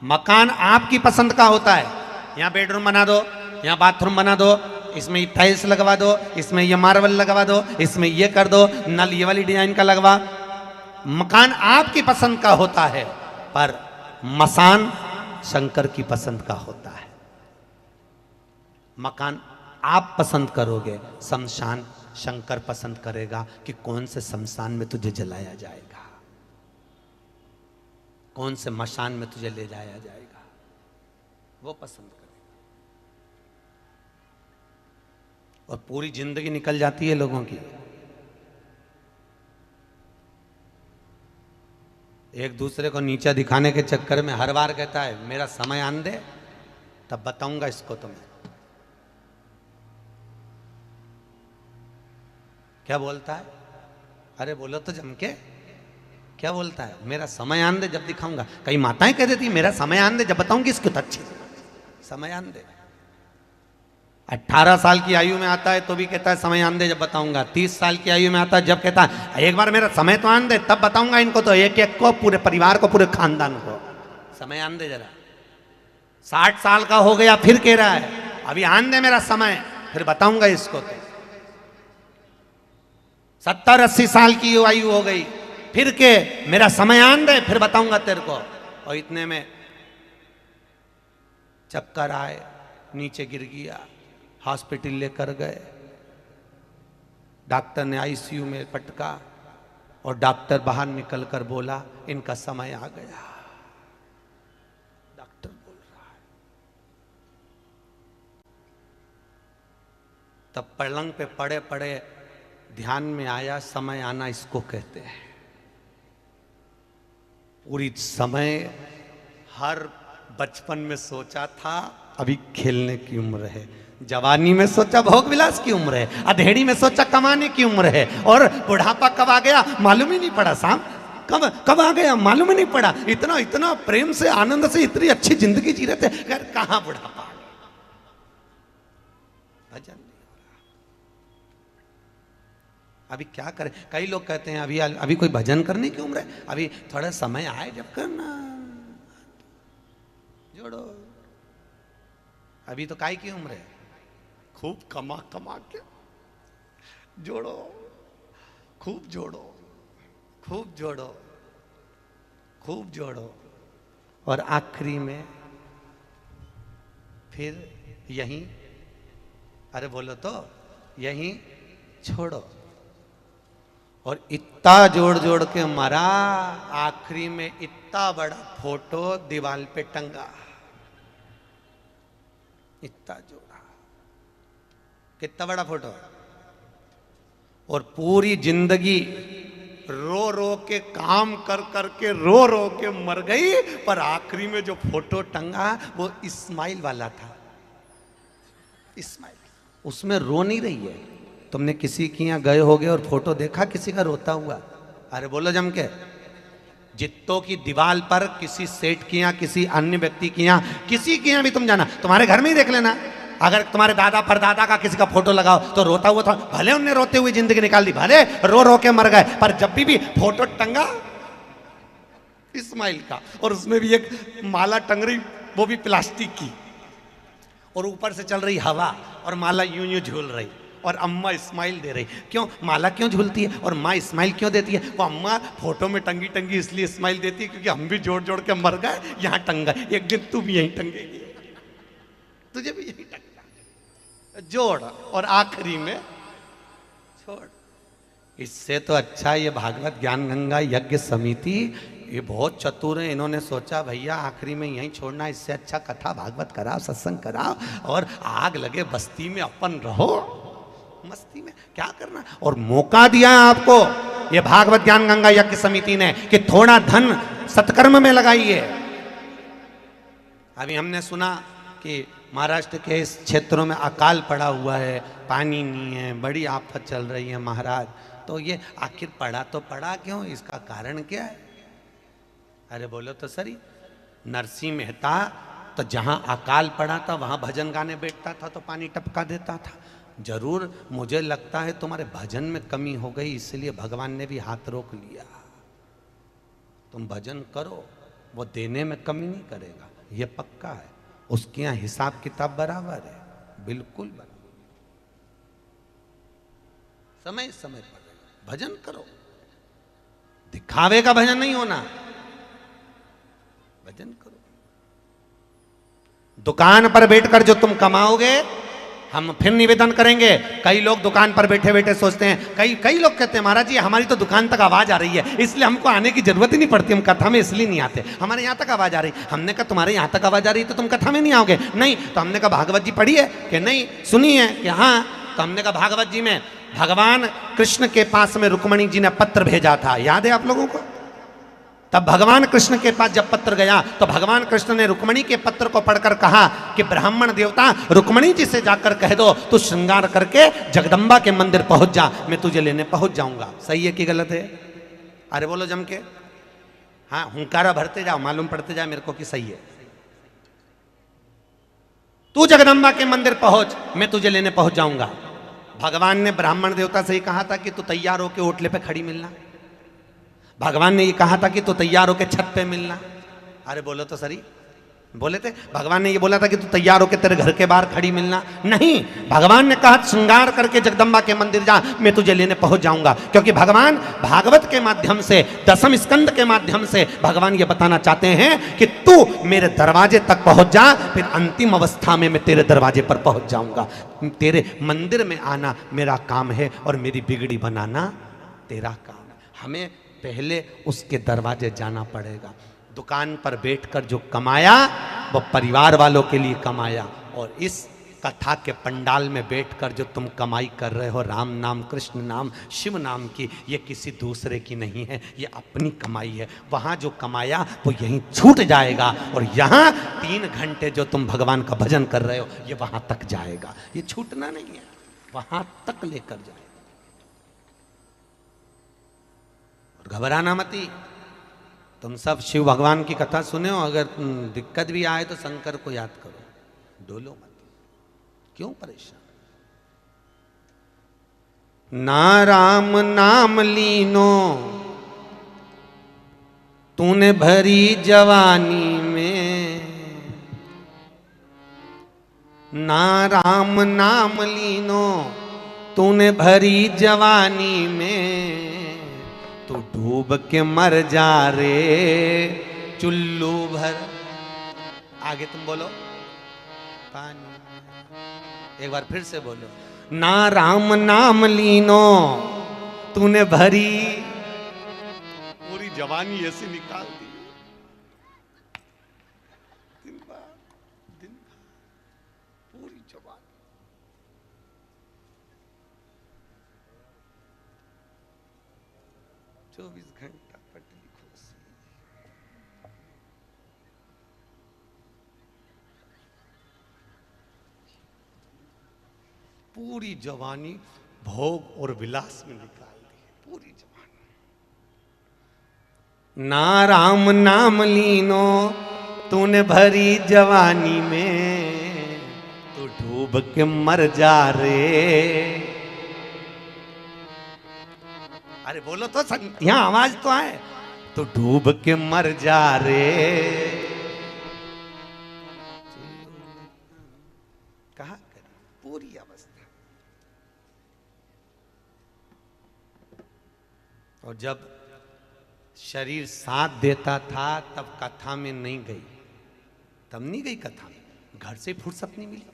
मकान आपकी पसंद का होता है। यहाँ बेडरूम बना दो, यहाँ बाथरूम बना दो, इसमें ये टाइल्स लगवा दो, इसमें ये मार्बल लगवा दो, इसमें ये कर दो, नल ये वाली डिजाइन का लगवा। मकान आपकी पसंद का होता है, पर मसान शंकर की पसंद का होता है। मकान आप पसंद करोगे, शमशान शंकर पसंद करेगा कि कौन से शमशान में तुझे जलाया जाएगा, कौन से मशान में तुझे ले जाया जाएगा, वो पसंद करेगा। और पूरी जिंदगी निकल जाती है लोगों की, एक दूसरे को नीचा दिखाने के चक्कर में। हर बार कहता है मेरा समय आन दे तब बताऊंगा इसको तुम्हें। क्या बोलता है? अरे बोलो तो जम के, क्या बोलता है? मेरा समय आन दे जब दिखाऊंगा। कई माताएं कह देती मेरा समय आन दे जब बताऊंगी इसको तो अच्छी समय आन दे। 18 साल की आयु में आता है तो भी कहता है समय आन दे जब बताऊंगा। 30 साल की आयु में आता है जब कहता है एक बार मेरा समय तो आन दे तब बताऊंगा इनको, तो एक एक को, पूरे परिवार को, पूरे खानदान को समय आन दे जरा। 60 साल का हो गया फिर कह रहा है अभी आन दे मेरा समय, फिर बताऊंगा इसको। तो 70-80 साल की आयु हो गई फिर के मेरा समय आन दे फिर बताऊंगा तेरे को। और इतने में चक्कर आए, नीचे गिर गया, हॉस्पिटल लेकर गए, डॉक्टर ने आईसीयू में पटका और डॉक्टर बाहर निकलकर बोला इनका समय आ गया। डॉक्टर बोल रहा है। तब पलंग पे पड़े पड़े ध्यान में आया समय आना इसको कहते हैं। पूरी समय हर बचपन में सोचा था अभी खेलने की उम्र है, जवानी में सोचा भोग विलास की उम्र है, अधेड़ी में सोचा कमाने की उम्र है, और बुढ़ापा कब आ गया मालूम ही नहीं पड़ा। साहब कब कब आ गया मालूम ही नहीं पड़ा। इतना इतना प्रेम से आनंद से इतनी अच्छी जिंदगी जी रहे थे, अगर कहां बुढ़ापा। भजन नहीं हो रहा। अभी क्या करें? कई लोग कहते हैं अभी अभी कोई भजन करने की उम्र है, अभी थोड़ा समय आए जब करना। जोड़ो, अभी तो काय की उम्र है, खूब कमा कमा के जोड़ो, खूब जोड़ो, खूब जोड़ो, खूब जोड़ो, और आखिरी में फिर यहीं, अरे बोलो तो यहीं छोड़ो। और इतना जोड़ जोड़ के मरा, आखिरी में इतना बड़ा फोटो दीवार पे टंगा, इतना जोड़ा, कितना बड़ा फोटो। और पूरी जिंदगी रो रो के काम कर कर के रो रो के मर गई, पर आखिरी में जो फोटो टंगा वो इस्माइल वाला था। इस्माइल, उसमें रो नहीं रही है। तुमने किसी के यहाँ गए होगे और फोटो देखा किसी का रोता हुआ? अरे बोलो जम के। जित्तों की दीवार पर किसी सेठ के यहाँ, किसी अन्य व्यक्ति के यहाँ, किसी के यहाँ भी तुम जाना, तुम्हारे घर में ही देख लेना, अगर तुम्हारे दादा परदादा का किसी का फोटो लगाओ तो रोता हुआ था, भले उनने रोते हुए जिंदगी निकाल दी, भले रो रो के मर गए, पर जब भी फोटो टंगा इस्माइल का, और उसमें भी एक माला टंग रही, वो भी प्लास्टिक की, और ऊपर से चल रही हवा और माला यूं यूं झूल रही, और अम्मा इस्माइल दे रही। क्यों माला क्यों झूलती है और माँ इस्माइल क्यों देती है? वो अम्मा फोटो में टंगी टंगी इसलिए इस्माइल देती है क्योंकि हम भी जोड़ जोड़ के मर गए, यहाँ टंगा, एक दिन तू भी यहीं टंगेगी, तुझे भी यहीं टंगना, जोड़ और आखिरी में छोड़। इससे तो अच्छा ये भागवत ज्ञान गंगा यज्ञ समिति, ये बहुत चतुर है, इन्होंने सोचा भैया आखिरी में यहीं छोड़ना, इससे अच्छा कथा भागवत कराओ, सत्संग कराओ, और आग लगे बस्ती में अपन रहो मस्ती में, क्या करना। और मौका दिया आपको ये भागवत ज्ञान गंगा यज्ञ समिति ने कि थोड़ा धन सत्कर्म में लगाइए। अभी हमने सुना कि महाराष्ट्र के इस क्षेत्रों में अकाल पड़ा हुआ है, पानी नहीं है, बड़ी आफत चल रही है महाराज। तो ये आखिर पड़ा तो पड़ा क्यों, इसका कारण क्या है? अरे बोलो तो सही। नरसिंह मेहता तो जहां अकाल पड़ा था वहां भजन गाने बैठता था तो पानी टपका देता था। जरूर मुझे लगता है तुम्हारे भजन में कमी हो गई, इसलिए भगवान ने भी हाथ रोक लिया। तुम भजन करो, वो देने में कमी नहीं करेगा, ये पक्का है। उसके यहाँ हिसाब किताब बराबर है, बिल्कुल बराबर। समय समय पर भजन करो, दिखावे का भजन नहीं होना, भजन करो। दुकान पर बैठकर जो तुम कमाओगे, हम फिर निवेदन करेंगे। कई लोग दुकान पर बैठे बैठे सोचते हैं, कई लोग कहते हैं महाराज जी हमारी तो दुकान तक आवाज आ रही है, इसलिए हमको आने की जरूरत ही नहीं पड़ती, हम कथा में इसलिए नहीं आते, हमारे यहाँ तक आवाज आ रही। हमने कहा तुम्हारे यहाँ तक आवाज आ रही तो तुम कथा में नहीं आओगे? नहीं। तो हमने कहा भागवत जी पढ़ी है कि नहीं? सुनी है कि हाँ? तो हमने कहा भागवत जी में भगवान कृष्ण के पास में रुक्मणी जी ने पत्र भेजा था, याद है आप लोगों को? तब भगवान कृष्ण के पास जब पत्र गया तो भगवान कृष्ण ने रुक्मणी के पत्र को पढ़कर कहा कि ब्राह्मण देवता रुक्मणी जी से जाकर कह दो तू श्रृंगार करके जगदम्बा के मंदिर पहुंच जा, मैं तुझे लेने पहुंच जाऊंगा। सही है कि गलत है? अरे बोलो जम के। हाँ, हुंकारा भरते जाओ, मालूम पड़ते जाए मेरे को कि सही है। तू जगदम्बा के मंदिर पहुंच, मैं तुझे लेने पहुंच जाऊंगा। भगवान ने ब्राह्मण देवता से ही कहा था कि तू तैयार होके ओटले पे खड़ी मिलना। भगवान ने ये कहा था कि तू तैयार होके छत पे मिलना। अरे बोलो तो सही, बोले थे? भगवान ने ये बोला था कि तू तैयार होके तेरे घर के बाहर खड़ी मिलना? नहीं, भगवान ने कहा श्रृंगार करके जगदम्बा के मंदिर जा, मैं तुझे लेने पहुंच जाऊंगा। क्योंकि भगवान भागवत के माध्यम से, दसम स्कंद के माध्यम से भगवान ये बताना चाहते हैं कि तू मेरे दरवाजे तक पहुंच जा, फिर अंतिम अवस्था में मैं तेरे दरवाजे पर पहुंच जाऊंगा। तेरे मंदिर में आना मेरा काम है और मेरी बिगड़ी बनाना तेरा काम है। हमें पहले उसके दरवाजे जाना पड़ेगा। दुकान पर बैठकर जो कमाया वो परिवार वालों के लिए कमाया, और इस कथा के पंडाल में बैठकर जो तुम कमाई कर रहे हो राम नाम, कृष्ण नाम, शिव नाम की, ये किसी दूसरे की नहीं है, ये अपनी कमाई है। वहाँ जो कमाया वो यहीं छूट जाएगा, और यहाँ 3 घंटे जो तुम भगवान का भजन कर रहे हो ये वहाँ तक जाएगा, ये छूटना नहीं है, वहाँ तक लेकर जाएगा। घबराना मती। तुम सब शिव भगवान की कथा सुने हो, अगर दिक्कत भी आए तो शंकर को याद करो, डोलो मत। क्यों परेशान? ना राम नाम लीनो तूने भरी जवानी में, ना राम नाम लीनो तूने भरी जवानी में, तू डूब के मर जा रे चुल्लू भर। आगे तुम बोलो, पानी। एक बार फिर से बोलो, ना राम नाम लीनो तूने भरी, पूरी जवानी ऐसे निकाल दी, दिन भर पूरी जवानी। चौबीस घंटा पटली खोसी, पूरी जवानी भोग और विलास में निकाल दी, पूरी जवानी। ना राम नाम लीनो तूने भरी जवानी में, तू डूब के मर जा रे। अरे बोलो तो, यहां आवाज तो आए। तो डूब के मर जा रे। कहा पूरी अवस्था। और जब शरीर साथ देता था तब कथा में नहीं गई, तब नहीं गई कथा में, घर से फुर्सत नहीं मिली,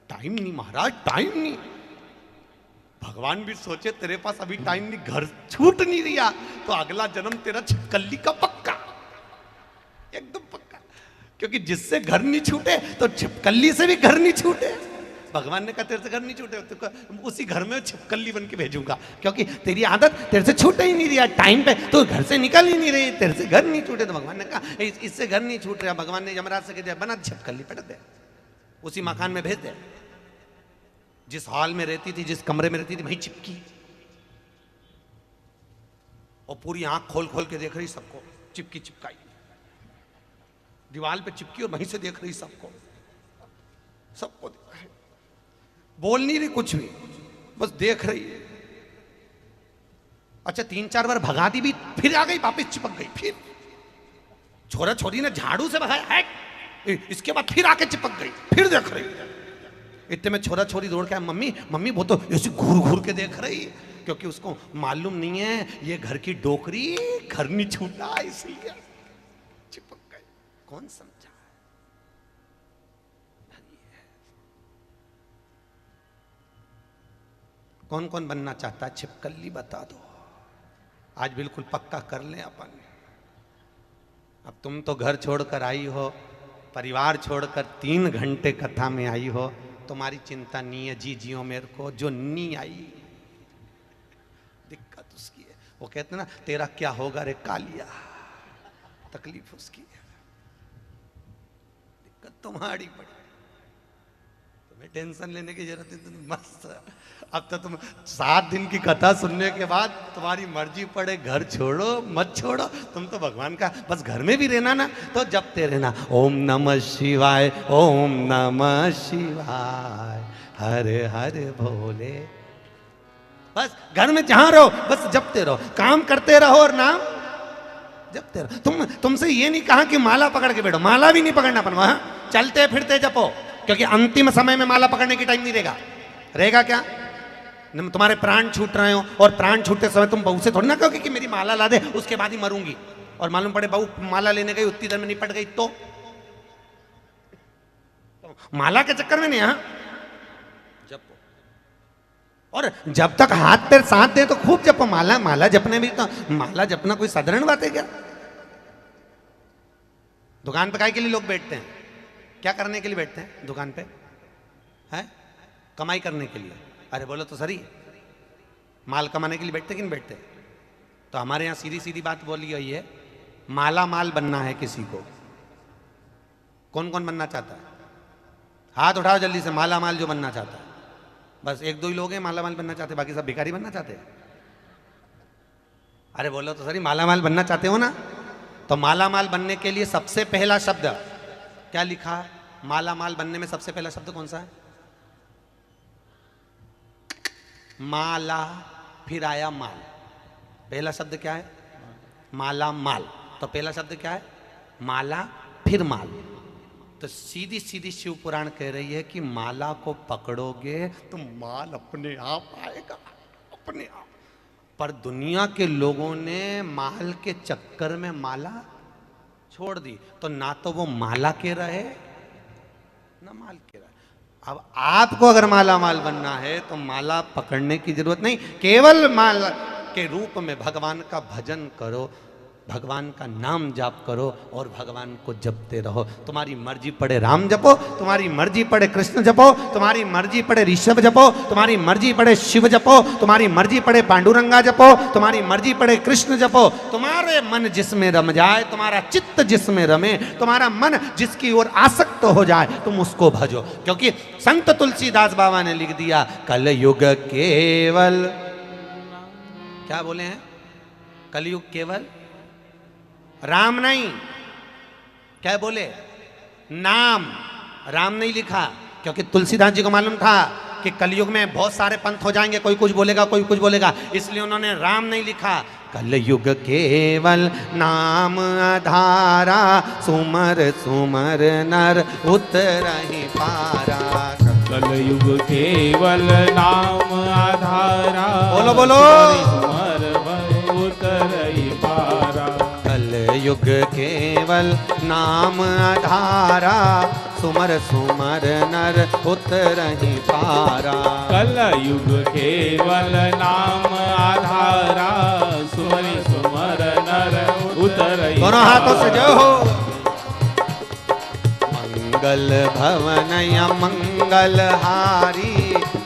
टाइम नहीं महाराज, टाइम नहीं। भगवान भी सोचे तेरे पास अभी टाइम नहीं, घर छूट नहीं दिया तो अगला जन्म तेरा छिपकली का पक्का, एकदम पक्का। क्योंकि जिससे घर नहीं छूटे तो छिपकली से भी घर नहीं छूटे। भगवान ने कहा तेरे से घर नहीं छूटे तो उसी घर में छिपकली बन के भेजूंगा, क्योंकि तेरी आदत तेरे से छूट ही नहीं रही, टाइम पे तो घर से निकल ही नहीं रही, तेरे से घर नहीं छूटे। तो भगवान ने कहा इससे घर नहीं छूट रहा। भगवान ने यमराज से कह दिया बना छिपकली पटक दे, उसी मकान में भेज दे। जिस हॉल में रहती थी, जिस कमरे में रहती थी, वहीं चिपकी, और पूरी आंख खोल खोल के देख रही सबको, चिपकी चिपकाई दीवार पे चिपकी, और वहीं से देख रही सबको, सबको देख रही, बोल नहीं रही कुछ भी, बस देख रही है। अच्छा 3-4 बार भगा दी भी, फिर आ गई वापस चिपक गई, फिर छोरा छोरी ने झाड़ू से भगाया है, इसके बाद फिर आके चिपक गई, फिर देख रही। इतने में छोरा छोरी दौड़ के आया, मम्मी मम्मी वो तो ऐसे घूर घूर के देख रही, क्योंकि उसको मालूम नहीं है ये घर की डोकरी घर नहीं छूटा, इसलिए चिपक गई। कौन समझा? कौन कौन बनना चाहता है छिपकली बता दो, आज बिल्कुल पक्का कर लें अपन। अब तुम तो घर छोड़कर आई हो, परिवार छोड़कर 3 घंटे कथा में आई हो, तुम्हारी चिंता नहीं है जी जियो मेरे को, जो नहीं आई दिक्कत उसकी है। वो कहते ना तेरा क्या होगा रे कालिया, तकलीफ उसकी है, दिक्कत तुम्हारी पड़ी, तुम्हें टेंशन लेने की जरूरत नहीं, तुम मस्त। अब तो तुम 7 दिन की कथा सुनने के बाद तुम्हारी मर्जी पड़े घर छोड़ो मत छोड़ो, तुम तो भगवान का बस घर में भी रहना ना तो जपते रहना, ओम नमः शिवाय ओम नमः शिवाय हरे हरे भोले। बस घर में जहां रहो बस जपते रहो, काम करते रहो और नाम जपते रहो। तुमसे ये नहीं कहा कि माला पकड़ के बैठो, माला भी नहीं पकड़ना अपन, वहां चलते फिरते जपो, क्योंकि अंतिम समय में माला पकड़ने की टाइम नहीं रहेगा। रहेगा क्या? तुम्हारे प्राण छूट रहे हो और प्राण छूटते समय तुम बहू से थोड़ी ना कहोगे कि मेरी माला ला दे, उसके बाद ही मरूंगी, और मालूम पड़े बहू माला लेने गई उतनी देर में निपट गई तो माला के चक्कर में नहीं। हाँ जपो, और जब तक हाथ पैर साथ दे तो खूब जपो। माला माला जपने भी तो, माला जपना कोई साधारण बात है क्या? दुकान पे काय के लिए लोग बैठते हैं? क्या करने के लिए बैठते हैं दुकान पे? है कमाई करने के लिए। अरे बोलो तो सही, माल कमाने के लिए बैठते कि नहीं बैठते? तो हमारे यहाँ सीधी सीधी बात बोली गई है, माला माल बनना है किसी को। कौन कौन बनना चाहता है? हाथ उठाओ जल्दी से, माला माल जो बनना चाहता है। बस 1-2 ही लोग हैं माला माल बनना चाहते, बाकी सब भिखारी बनना चाहते हैं। अरे बोलो तो सही, माला माल बनना चाहते हो ना? तो माला माल बनने के लिए सबसे पहला शब्द क्या लिखा है? माला माल बनने में सबसे पहला शब्द कौन सा है? माला, फिर आया माल। पहला शब्द क्या है? माला माल। तो पहला शब्द क्या है? माला फिर माल। तो सीधी सीधी शिव पुराण कह रही है कि माला को पकड़ोगे तो माल अपने आप आएगा, अपने आप। पर दुनिया के लोगों ने माल के चक्कर में माला छोड़ दी, तो ना तो वो माला के रहे ना माल के रहे। अब आपको अगर माला माल बनना है तो माला पकड़ने की जरूरत नहीं, केवल माला के रूप में भगवान का भजन करो, भगवान का नाम जाप करो और भगवान को जपते रहो। तुम्हारी मर्जी पड़े राम जपो, तुम्हारी मर्जी पड़े कृष्ण जपो, तुम्हारी मर्जी पड़े ऋषभ जपो, तुम्हारी मर्जी पड़े शिव जपो, तुम्हारी मर्जी पड़े पांडुरंगा जपो, तुम्हारी मर्जी पड़े कृष्ण जपो। तुम्हारे मन जिसमें रम जाए, तुम्हारा चित्त जिसमें रमे, तुम्हारा मन जिसकी ओर आसक्त हो जाए, तुम उसको भजो। क्योंकि संत तुलसीदास बाबा ने लिख दिया, कलयुग केवल, क्या बोले हैं? कलयुग केवल राम नहीं, क्या बोले? नाम। राम नहीं लिखा, क्योंकि तुलसीदास जी को मालूम था कि कलयुग में बहुत सारे पंथ हो जाएंगे, कोई कुछ बोलेगा कोई कुछ बोलेगा, इसलिए उन्होंने राम नहीं लिखा। कलयुग केवल नाम आधारा, सुमर सुमर नर उतरहि पारा। कलयुग केवल नाम आधारा, बोलो बोलो, सुमर उतरहि पारा। कलयुग केवल नाम आधारा, सुमर सुमर नर उतरहि पारा। कलयुग केवल नाम आधारा, सुमर सुमर नर उतरहि। दोनों हाथों से जय हो। मंगल भवन मंगल हारी,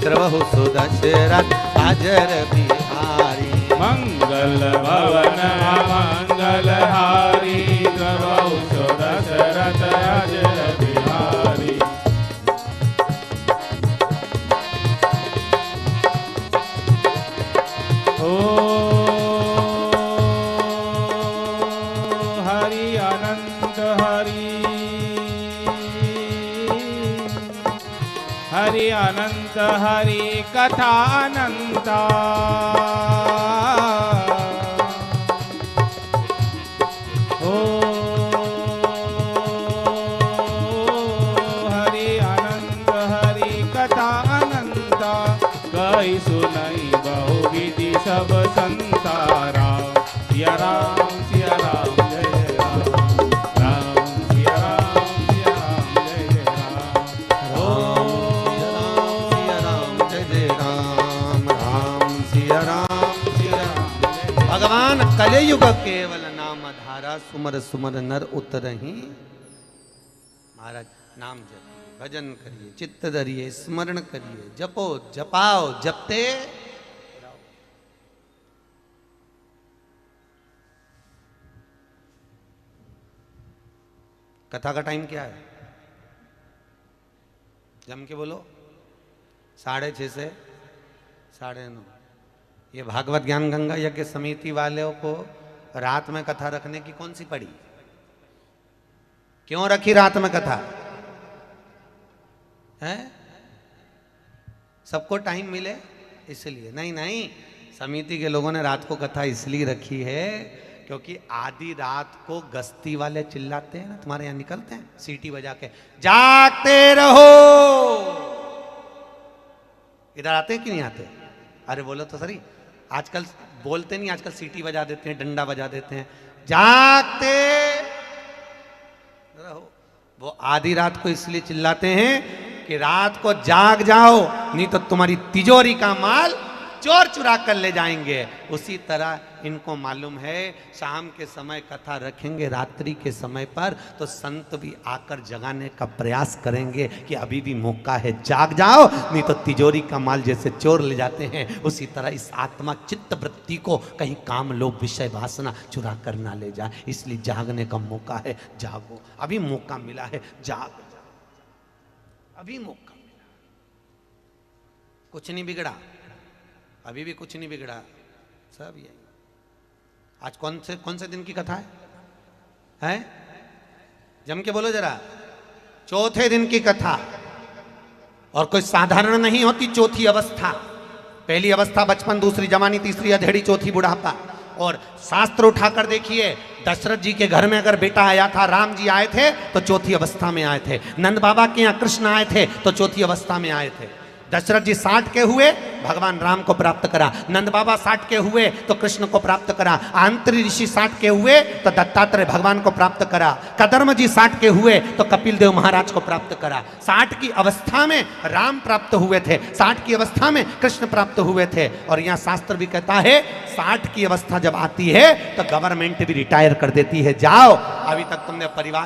द्रवहु सुदशरथ अजर बिहारी। मंगल भवन मंगल हारी, द्रवहु सुदशरथ अजर बिहारी। ओ हरि अनंत हरि, हरि अनंत हरि कथा अनंता। ओ सुनई बहुविधि सब संसारा। सिया राम जय राम, राम सिया राम जय जय राम। भगवान कलयुग केवल नाम धारा, सुमर सुमर नर उतरहि। महाराज नाम जपिए, भजन करिए, चित्त धरिए, स्मरण करिए, जपो जपाओ, जपते रहो। कथा का टाइम क्या है? जम के बोलो। 6:30 से 9:30। ये भागवत ज्ञान गंगा यज्ञ समिति वालों को रात में कथा रखने की कौन सी पड़ी? क्यों रखी रात में कथा? है सबको टाइम मिले इसलिए? नहीं, समिति के लोगों ने रात को कथा इसलिए रखी है क्योंकि आधी रात को गश्ती वाले चिल्लाते हैं ना, तुम्हारे यहां निकलते हैं सीटी बजा के, जागते रहो। इधर आते हैं कि नहीं आते? अरे बोलो तो सही। आजकल बोलते नहीं, आजकल सीटी बजा देते हैं, डंडा बजा देते हैं, जागते रहो। वो आधी रात को इसलिए चिल्लाते हैं कि रात को जाग जाओ, नहीं तो तुम्हारी तिजोरी का माल चोर चुरा कर ले जाएंगे। उसी तरह इनको मालूम है शाम के समय कथा रखेंगे, रात्रि के समय पर तो संत भी आकर जगाने का प्रयास करेंगे कि अभी भी मौका है, जाग जाओ, नहीं तो तिजोरी का माल जैसे चोर ले जाते हैं, उसी तरह इस आत्मा चित्त वृत्ति को कहीं काम लोभ विषय वासना चुरा कर ना ले जाए। इसलिए जागने का मौका है, जागो, अभी मौका मिला है, जाग, अभी मौका मिला, कुछ नहीं बिगड़ा, अभी भी कुछ नहीं बिगड़ा, सब यही। आज कौन से दिन की कथा है? जम के बोलो जरा। चौथे दिन की कथा, और कोई साधारण नहीं होती चौथी अवस्था। पहली अवस्था बचपन, दूसरी जवानी, तीसरी अधेड़ी, चौथी बुढ़ापा। और शास्त्र उठाकर देखिए, दशरथ जी के घर में अगर बेटा आया था, राम जी आए थे तो चौथी अवस्था में आए थे। नंद बाबा के यहाँ कृष्ण आए थे तो चौथी अवस्था में आए थे। दशरथ जी 60 के हुए, भगवान राम को प्राप्त करा। नंद बाबा 60 के हुए तो कृष्ण को प्राप्त करा। आंतरी ऋषि 60 के हुए तो दत्तात्रेय भगवान को प्राप्त करा। कदर्म जी 60 के हुए तो कपिल देव महाराज को प्राप्त करा। 60 की अवस्था में राम प्राप्त हुए थे, 60 की अवस्था में कृष्ण प्राप्त हुए थे। और यहाँ शास्त्र भी कहता है 60 की अवस्था जब आती है तो गवर्नमेंट भी रिटायर कर देती है, जाओ, अभी तक तुमने परिवार